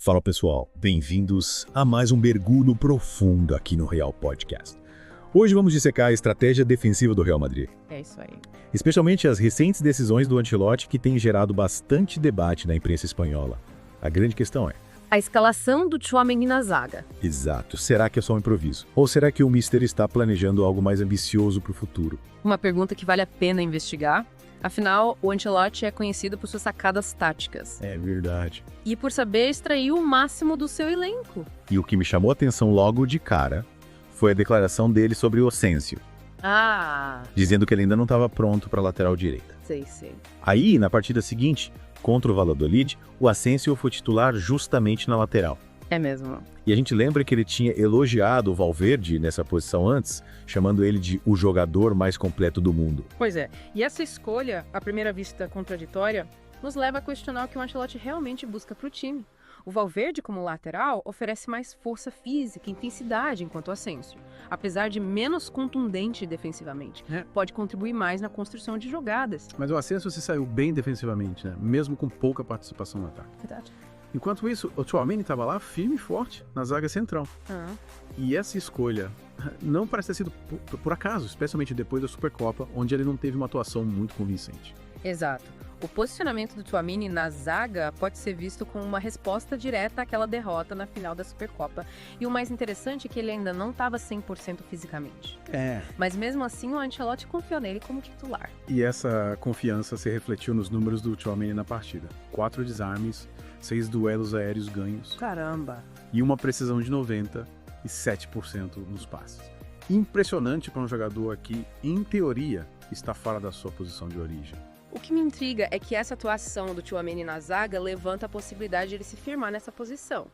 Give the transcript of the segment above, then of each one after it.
Fala pessoal, bem-vindos a mais um mergulho profundo aqui no Real Podcast. Hoje vamos dissecar a estratégia defensiva do Real Madrid. É isso aí. Especialmente as recentes decisões do Ancelotti que têm gerado bastante debate na imprensa espanhola. A grande questão é: A escalação do Tchouaméni na zaga. exato, será que é só um improviso? Ou será que o Mister está planejando algo mais ambicioso para o futuro? Uma pergunta que vale a pena investigar. Afinal, o Ancelotti é conhecido por suas sacadas táticas É verdade. e por saber extrair o máximo do seu elenco. E o que me chamou a atenção logo de cara foi a declaração dele sobre o Asensio, Ah, dizendo que ele ainda não estava pronto para a lateral direita. sei. Aí, na partida seguinte, contra o Valladolid, o Asensio foi titular justamente na lateral. É mesmo. E a gente lembra que ele tinha elogiado o Valverde nessa posição antes, chamando ele de o jogador mais completo do mundo. Pois é. E essa escolha, à primeira vista contraditória, nos leva a questionar o que o Ancelotti realmente busca para o time. O Valverde, como lateral, oferece mais força física e intensidade enquanto o Asensio. Apesar de menos contundente defensivamente, pode contribuir mais na construção de jogadas. Mas o Asensio se saiu bem defensivamente, né? Mesmo com pouca participação no ataque. Verdade. Enquanto isso, o Tchouaméni estava lá firme e forte na zaga central. E essa escolha não parece ter sido por acaso, especialmente depois da Supercopa, onde ele não teve uma atuação muito convincente. Exato. O posicionamento do Tchouaméni na zaga pode ser visto como uma resposta direta àquela derrota na final da Supercopa. E o mais interessante é que ele ainda não estava 100% fisicamente. Mas mesmo assim, o Ancelotti confiou nele como titular. E essa confiança se refletiu nos números do Tchouaméni na partida. 4 desarmes, 6 duelos aéreos ganhos Caramba! e uma precisão de 97% nos passes. Impressionante para um jogador que, em teoria, está fora da sua posição de origem. O que me intriga é que essa atuação do Tchouaméni na zaga levanta a possibilidade de ele se firmar nessa posição.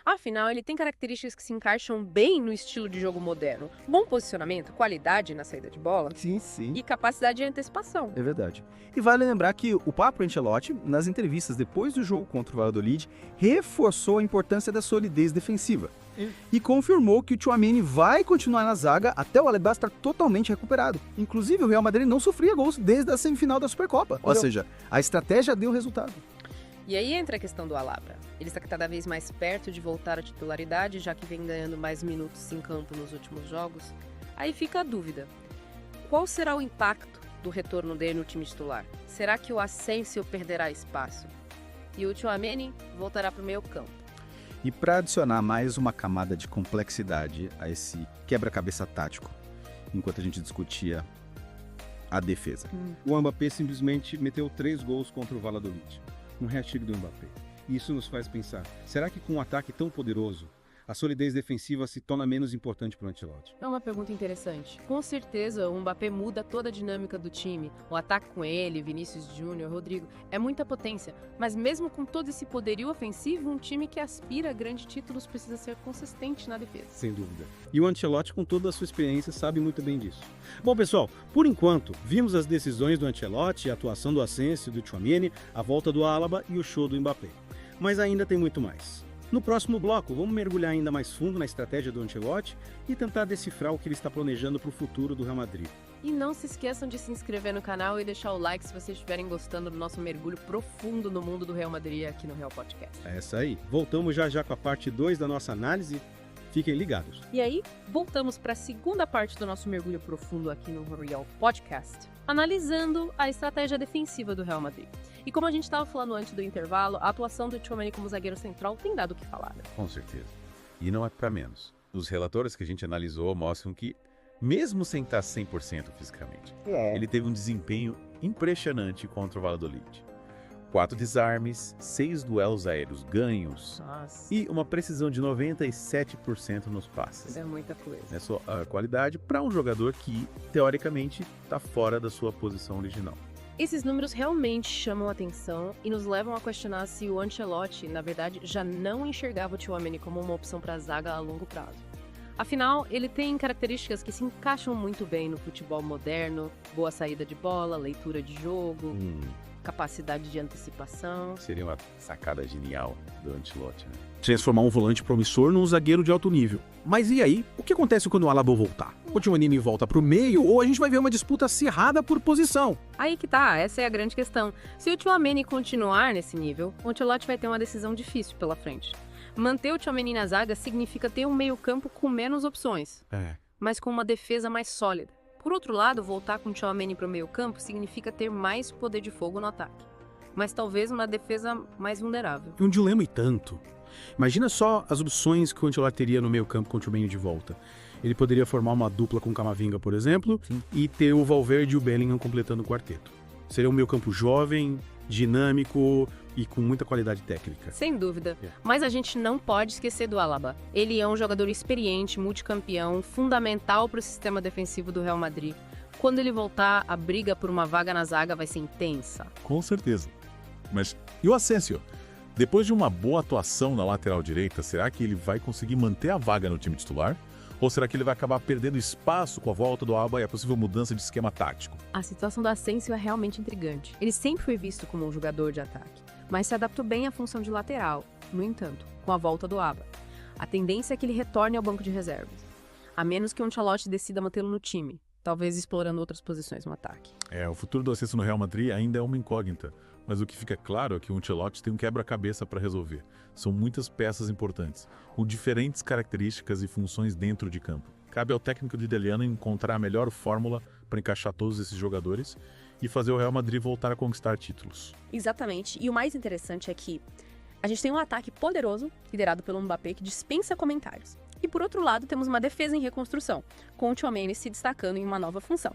Afinal, ele tem características que se encaixam bem no estilo de jogo moderno. Bom posicionamento, qualidade na saída de bola Sim. e capacidade de antecipação. É verdade. E vale lembrar que o próprio Ancelotti, nas entrevistas depois do jogo contra o Valladolid, reforçou a importância da solidez defensiva. E confirmou que o Tchouaméni vai continuar na zaga até o Alaba estar totalmente recuperado. Inclusive, o Real Madrid não sofria gols desde a semifinal da Supercopa. Ou seja, a estratégia deu resultado. E aí entra a questão do Alaba. Ele está cada vez mais perto de voltar à titularidade, já que vem ganhando mais minutos em campo nos últimos jogos. Aí fica a dúvida. Qual será o impacto do retorno dele no time titular? Será que o Asensio perderá espaço? E o Tchouaméni voltará para o meio campo? E para adicionar mais uma camada de complexidade a esse quebra-cabeça tático, enquanto a gente discutia a defesa. O Mbappé simplesmente meteu 3 gols contra o Valladolid. Um hat-trick do Mbappé. E isso nos faz pensar, será que com um ataque tão poderoso, a solidez defensiva se torna menos importante para o Ancelotti? É uma pergunta interessante. Com certeza, o Mbappé muda toda a dinâmica do time. O ataque com ele, Vinícius Júnior, Rodrigo, é muita potência. Mas mesmo com todo esse poderio ofensivo, um time que aspira a grandes títulos precisa ser consistente na defesa. Sem dúvida. E o Ancelotti, com toda a sua experiência, sabe muito bem disso. Bom, pessoal, por enquanto, vimos as decisões do Ancelotti, a atuação do Asensio, do Tchouaméni, a volta do Alaba e o show do Mbappé. Mas ainda tem muito mais. No próximo bloco, vamos mergulhar ainda mais fundo na estratégia do Ancelotti e tentar decifrar o que ele está planejando para o futuro do Real Madrid. E não se esqueçam de se inscrever no canal e deixar o like se vocês estiverem gostando do nosso mergulho profundo no mundo do Real Madrid aqui no Real Podcast. É essa aí. Voltamos já com a parte 2 da nossa análise. Fiquem ligados. E aí, voltamos para a segunda parte do nosso mergulho profundo aqui no Real Podcast, analisando a estratégia defensiva do Real Madrid. E como a gente estava falando antes do intervalo, a atuação do Tchouaméni como zagueiro central tem dado o que falar. Com certeza. E não é para menos. Os relatórios que a gente analisou mostram que, mesmo sem estar 100% fisicamente, ele teve um desempenho impressionante contra o Valladolid. 4 desarmes, 6 duelos aéreos ganhos Nossa, e uma precisão de 97% nos passes. é muita coisa. Essa qualidade para um jogador que, teoricamente, está fora da sua posição original. Esses números realmente chamam a atenção e nos levam a questionar se o Ancelotti, na verdade, já não enxergava o Tchouaméni como uma opção para a zaga a longo prazo. Afinal, ele tem características que se encaixam muito bem no futebol moderno: boa saída de bola, leitura de jogo, capacidade de antecipação. Seria uma sacada genial do Ancelotti, né? Transformar um volante promissor num zagueiro de alto nível. Mas e aí? O que acontece quando o Alaba voltar? O Tchouaméni volta pro meio ou a gente vai ver uma disputa acirrada por posição? Aí que tá, essa é a grande questão. Se o Tchouaméni continuar nesse nível, o Ancelotti vai ter uma decisão difícil pela frente. Manter o Tchouaméni na zaga significa ter um meio-campo com menos opções, mas com uma defesa mais sólida. Por outro lado, voltar com o Tchouaméni para o meio-campo significa ter mais poder de fogo no ataque, mas talvez uma defesa mais vulnerável. Um dilema e tanto. Imagina só as opções que o Ancelotti teria no meio-campo com o Tchouaméni de volta. Ele poderia formar uma dupla com o Camavinga, por exemplo, e ter o Valverde e o Bellingham completando o quarteto. Seria um meio-campo jovem, dinâmico e com muita qualidade técnica. Sem dúvida. Mas a gente não pode esquecer do Alaba. Ele é um jogador experiente, multicampeão, fundamental para o sistema defensivo do Real Madrid. Quando ele voltar, a briga por uma vaga na zaga vai ser intensa. Com certeza. Mas e o Asensio? Depois de uma boa atuação na lateral direita, será que ele vai conseguir manter a vaga no time titular? Ou será que ele vai acabar perdendo espaço com a volta do Alaba e a possível mudança de esquema tático? A situação do Asensio é realmente intrigante. Ele sempre foi visto como um jogador de ataque, mas se adaptou bem à função de lateral. No entanto, com a volta do Alaba, a tendência é que ele retorne ao banco de reservas, a menos que o Ancelotti decida mantê-lo no time, talvez explorando outras posições no ataque. O futuro do Asensio no Real Madrid ainda é uma incógnita, mas o que fica claro é que o Ancelotti tem um quebra-cabeça para resolver. São muitas peças importantes, com diferentes características e funções dentro de campo. Cabe ao técnico de Deliano encontrar a melhor fórmula para encaixar todos esses jogadores e fazer o Real Madrid voltar a conquistar títulos. Exatamente, e o mais interessante é que a gente tem um ataque poderoso, liderado pelo Mbappé, que dispensa comentários. E por outro lado, temos uma defesa em reconstrução, com o Tchouaméni se destacando em uma nova função.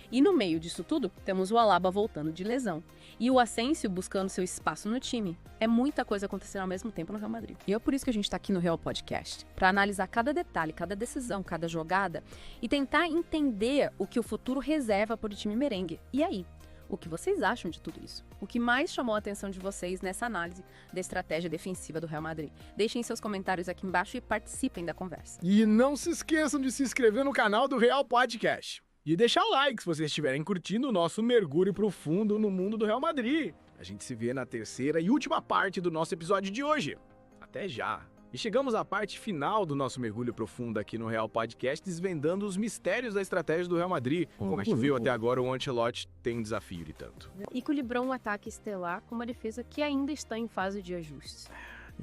E no meio disso tudo, temos o Alaba voltando de lesão. E o Asensio buscando seu espaço no time. É muita coisa acontecendo ao mesmo tempo no Real Madrid. E é por isso que a gente está aqui no Real Podcast, para analisar cada detalhe, cada decisão, cada jogada e tentar entender o que o futuro reserva para o time merengue. E aí? O que vocês acham de tudo isso? O que mais chamou a atenção de vocês nessa análise da estratégia defensiva do Real Madrid? Deixem seus comentários aqui embaixo e participem da conversa. E não se esqueçam de se inscrever no canal do Real Podcast. E deixar o like se vocês estiverem curtindo o nosso mergulho profundo no mundo do Real Madrid. A gente se vê na terceira e última parte do nosso episódio de hoje. Até já! E chegamos à parte final do nosso mergulho profundo aqui no Real Podcast, desvendando os mistérios da estratégia do Real Madrid. Como a gente viu até agora, o Ancelotti tem um desafio de tanto. Equilibrou um ataque estelar com uma defesa que ainda está em fase de ajustes.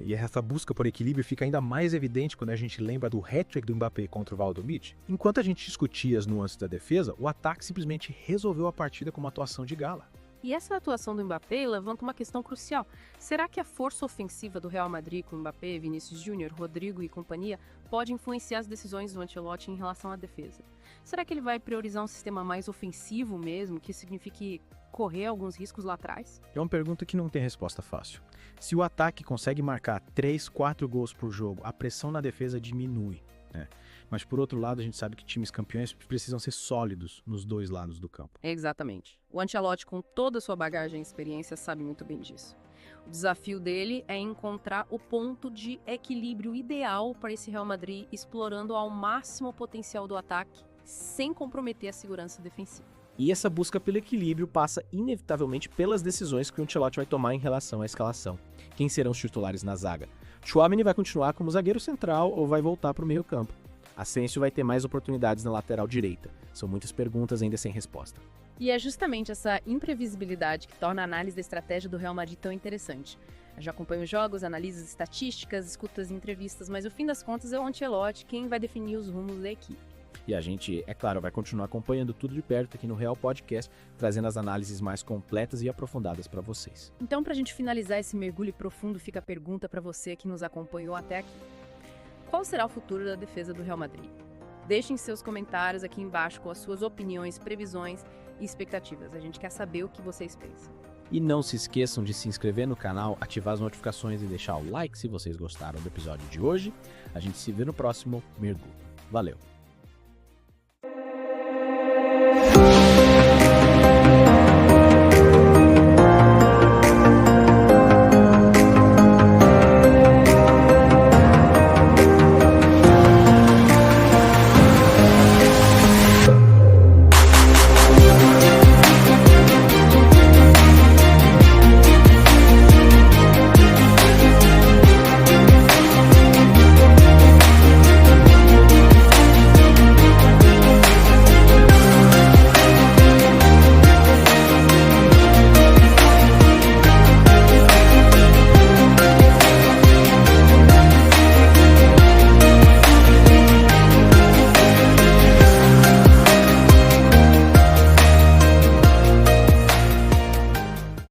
E essa busca por equilíbrio fica ainda mais evidente quando a gente lembra do hat-trick do Mbappé contra o Valladolid. Enquanto a gente discutia as nuances da defesa, o ataque simplesmente resolveu a partida com uma atuação de gala. E essa atuação do Mbappé levanta uma questão crucial. Será que a força ofensiva do Real Madrid com Mbappé, Vinícius Júnior, Rodrigo e companhia pode influenciar as decisões do Ancelotti em relação à defesa? Será que ele vai priorizar um sistema mais ofensivo mesmo, que signifique correr alguns riscos lá atrás? É uma pergunta que não tem resposta fácil. Se o ataque consegue marcar 3, 4 gols por jogo, a pressão na defesa diminui, né? Mas por outro lado, a gente sabe que times campeões precisam ser sólidos nos dois lados do campo. Exatamente. O Ancelotti, com toda a sua bagagem e experiência, sabe muito bem disso. O desafio dele é encontrar o ponto de equilíbrio ideal para esse Real Madrid, explorando ao máximo o potencial do ataque, sem comprometer a segurança defensiva. E essa busca pelo equilíbrio passa inevitavelmente pelas decisões que o Ancelotti vai tomar em relação à escalação. Quem serão os titulares na zaga? Tchouaméni vai continuar como zagueiro central ou vai voltar para o meio-campo? Asensio vai ter mais oportunidades na lateral direita. São muitas perguntas ainda sem resposta. E é justamente essa imprevisibilidade que torna a análise da estratégia do Real Madrid tão interessante. Eu já acompanho os jogos, analiso as estatísticas, escuto as entrevistas, mas no fim das contas é o Ancelotti quem vai definir os rumos da equipe. E a gente, é claro, vai continuar acompanhando tudo de perto aqui no Real Podcast, trazendo as análises mais completas e aprofundadas para vocês. Então, para a gente finalizar esse mergulho profundo, fica a pergunta para você que nos acompanhou até aqui. Qual será o futuro da defesa do Real Madrid? Deixem seus comentários aqui embaixo com as suas opiniões, previsões e expectativas. A gente quer saber o que vocês pensam. E não se esqueçam de se inscrever no canal, ativar as notificações e deixar o like se vocês gostaram do episódio de hoje. A gente se vê no próximo mergulho. Valeu!